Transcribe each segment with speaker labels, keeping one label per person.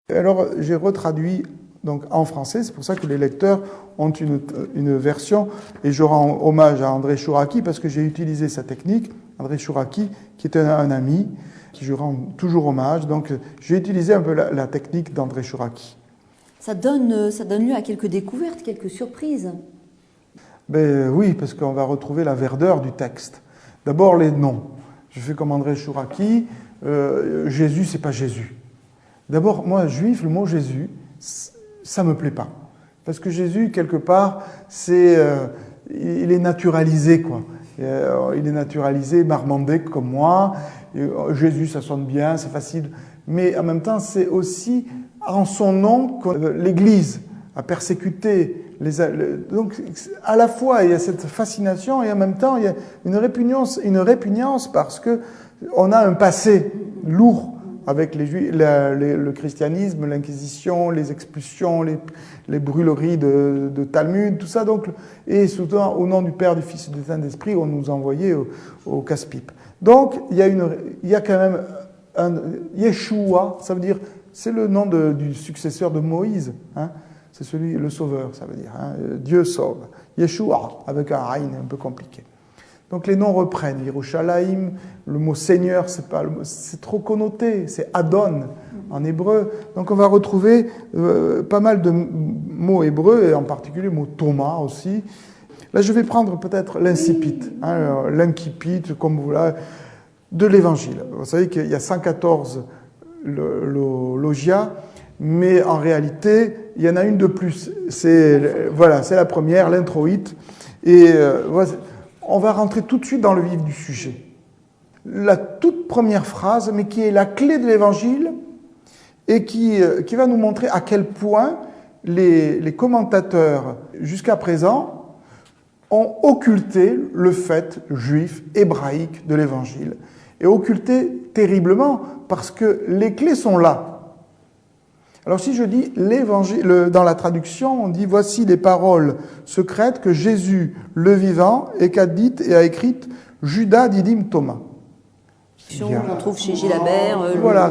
Speaker 1: Alors, j'ai retraduit donc, en français, c'est pour ça que les lecteurs ont une version, et je rends hommage à André Chouraqui, parce que j'ai utilisé sa technique, André Chouraqui, qui est un ami, qui je rends toujours hommage, donc j'ai utilisé un peu la technique d'André Chouraqui.
Speaker 2: Ça donne lieu à quelques découvertes, quelques surprises.
Speaker 1: Ben oui, parce qu'on va retrouver la verdeur du texte. D'abord les noms. Je fais comme André Chouraqui, Jésus, c'est pas Jésus. D'abord, moi, juif, le mot Jésus, ça me plaît pas. Parce que Jésus, quelque part, il est naturalisé, quoi. Il est naturalisé, marmandé comme moi. Jésus, ça sonne bien, c'est facile. Mais en même temps, c'est aussi en son nom que l'Église a persécuté donc, à la fois, il y a cette fascination et en même temps, il y a une répugnance parce que on a un passé lourd avec les Juifs, le christianisme, l'Inquisition, les expulsions, les brûleries de Talmud, tout ça. Donc, et surtout, au nom du Père, du Fils et du Saint-Esprit, on nous envoyait au casse-pipe. Donc, il y a quand même un Yeshua, ça veut dire, c'est le nom du successeur de Moïse, hein. C'est celui, le sauveur, ça veut dire. Hein. Dieu sauve. Yeshua, avec un Aïn un peu compliqué. Donc les noms reprennent. Yerushalayim, le mot Seigneur, c'est trop connoté. C'est Adon en hébreu. Donc on va retrouver pas mal de mots hébreux, et en particulier le mot Thomas aussi. Là, je vais prendre peut-être l'incipit, hein, l'incipit, comme vous voulez, de l'Évangile. Vous savez qu'il y a 114 logia, mais en réalité, il y en a une de plus. C'est la première, l'introïte. Et on va rentrer tout de suite dans le vif du sujet. La toute première phrase, mais qui est la clé de l'Évangile, et qui va nous montrer à quel point les commentateurs, jusqu'à présent, ont occulté le fait juif, hébraïque de l'Évangile. Et occulté terriblement, parce que les clés sont là. Alors si je dis l'Évangile, dans la traduction, on dit « Voici les paroles secrètes que Jésus, le vivant, qu'a dites et a écrites Judas Didyme Thomas ».
Speaker 2: On trouve chez Gilabert,
Speaker 1: voilà,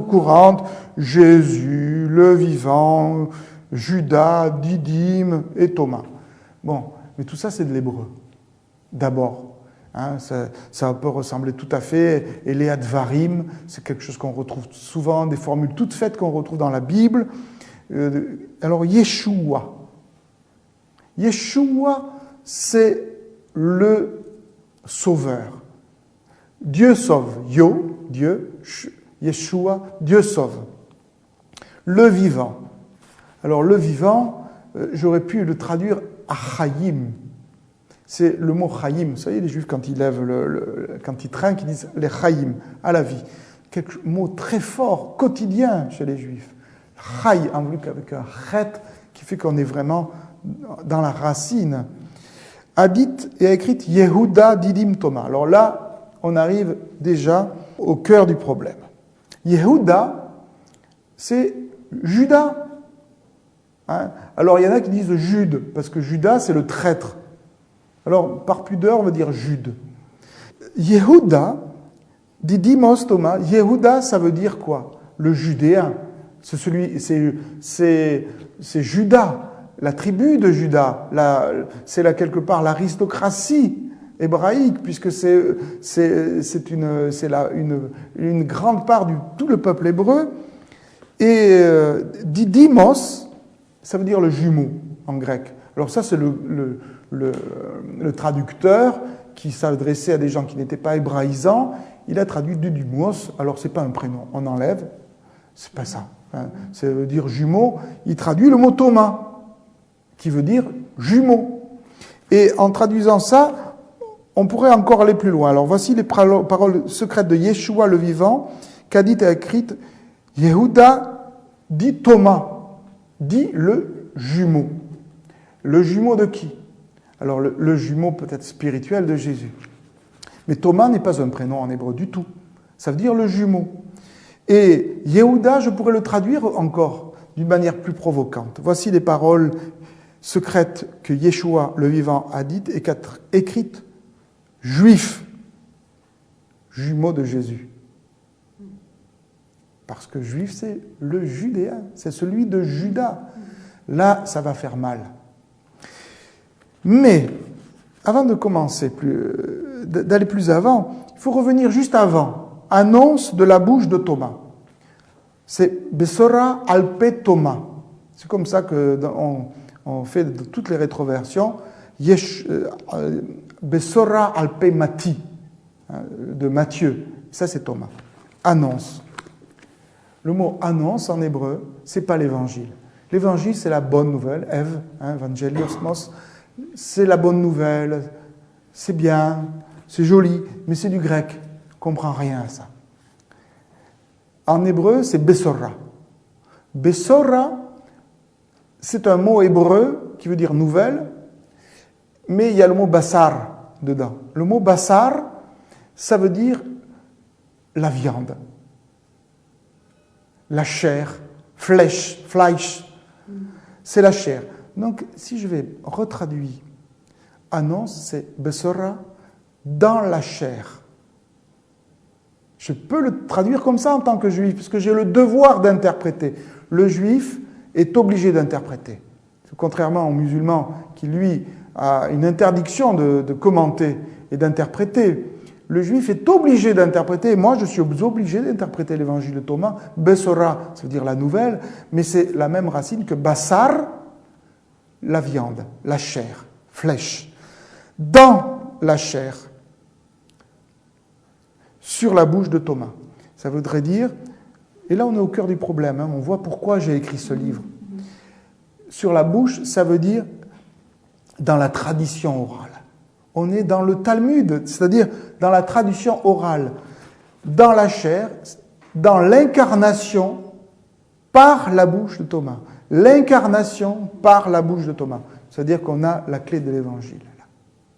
Speaker 1: courante, Jésus, le vivant, Judas, Didyme et Thomas. Bon, mais tout ça c'est de l'hébreu, d'abord. Hein, ça peut ressembler tout à fait. Eléa Dvarim, c'est quelque chose qu'on retrouve souvent, des formules toutes faites qu'on retrouve dans la Bible. Alors, Yeshua. Yeshua, c'est le sauveur. Dieu sauve. Dieu. Yeshua, Dieu sauve. Le vivant. Alors, le vivant, j'aurais pu le traduire Achayim. C'est le mot chayim. Vous savez, les Juifs, quand ils lèvent quand ils trinquent, ils disent les chayim, à la vie. Quelque mot très fort, quotidien chez les Juifs. Chay, avec un chet, qui fait qu'on est vraiment dans la racine. A dit et a écrit Yehuda Didyme Thomas. Alors là, on arrive déjà au cœur du problème. Yehuda, c'est Judas. Hein? Alors il y en a qui disent Jude, parce que Judas, c'est le traître. Alors, par pudeur, on va dire Jude. Yehuda, Didymos Thomas, Yehuda, ça veut dire quoi? Le Judéen. C'est Judas, la tribu de Judas. C'est là quelque part l'aristocratie hébraïque, puisque c'est une grande part de tout le peuple hébreu. Et Didymos, ça veut dire le jumeau en grec. Alors ça, c'est le traducteur qui s'adressait à des gens qui n'étaient pas hébraïsants. Il a traduit Didymos. Alors, c'est pas un prénom, on enlève. C'est pas ça. Hein. Ça veut dire jumeau. Il traduit le mot Thomas, qui veut dire jumeau. Et en traduisant ça, on pourrait encore aller plus loin. Alors, voici les paroles secrètes de Yeshua le vivant, qu'a dit et écrite Yehuda dit Thomas, dit le jumeau. Le jumeau de qui? Alors, le jumeau peut-être spirituel de Jésus. Mais Thomas n'est pas un prénom en hébreu du tout. Ça veut dire le jumeau. Et Yehuda, je pourrais le traduire encore d'une manière plus provocante. Voici les paroles secrètes que Yeshua, le vivant, a dites et qu'a écrites. Juif, jumeau de Jésus. Parce que juif, c'est le judéen, c'est celui de Juda. Là, ça va faire mal. Mais, avant de commencer, d'aller plus avant, il faut revenir juste avant. Annonce de la bouche de Thomas. C'est Besora alpe Thomas. C'est comme ça qu'on fait de toutes les rétroversions. Besora alpe Mati, de Matthieu. Ça, c'est Thomas. Annonce. Le mot annonce en hébreu, c'est pas l'évangile. L'évangile, c'est la bonne nouvelle. Ève, evangeliosmos, c'est la bonne nouvelle. C'est bien, c'est joli, mais c'est du grec. On comprend rien à ça. En hébreu, c'est besora. Besora, c'est un mot hébreu qui veut dire nouvelle, mais il y a le mot bassar dedans. Le mot bassar, ça veut dire la viande, la chair, Fleisch, c'est la chair. Donc, si je vais retraduire, annonce, c'est besora dans la chair. Je peux le traduire comme ça en tant que juif, parce que j'ai le devoir d'interpréter. Le juif est obligé d'interpréter. Contrairement au musulman qui, lui, a une interdiction de commenter et d'interpréter. Le juif est obligé d'interpréter. Moi, je suis obligé d'interpréter l'évangile de Thomas. Besora, ça veut dire la nouvelle, mais c'est la même racine que bassar, la viande, la chair, flèche. Dans la chair, sur la bouche de Thomas. Ça voudrait dire, et là on est au cœur du problème, on voit pourquoi j'ai écrit ce livre. Sur la bouche, ça veut dire dans la tradition orale. On est dans le Talmud, c'est-à-dire dans la tradition orale, dans la chair, dans l'incarnation par la bouche de Thomas. L'incarnation par la bouche de Thomas. C'est-à-dire qu'on a la clé de l'évangile.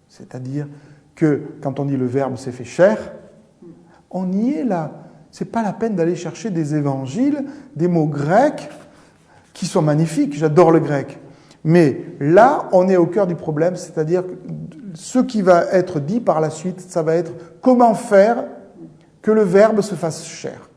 Speaker 1: C'est-à-dire que quand on dit le Verbe s'est fait chair, on y est là. Ce n'est pas la peine d'aller chercher des évangiles, des mots grecs qui sont magnifiques. J'adore le grec. Mais là, on est au cœur du problème, c'est-à-dire que ce qui va être dit par la suite, ça va être comment faire que le Verbe se fasse chair.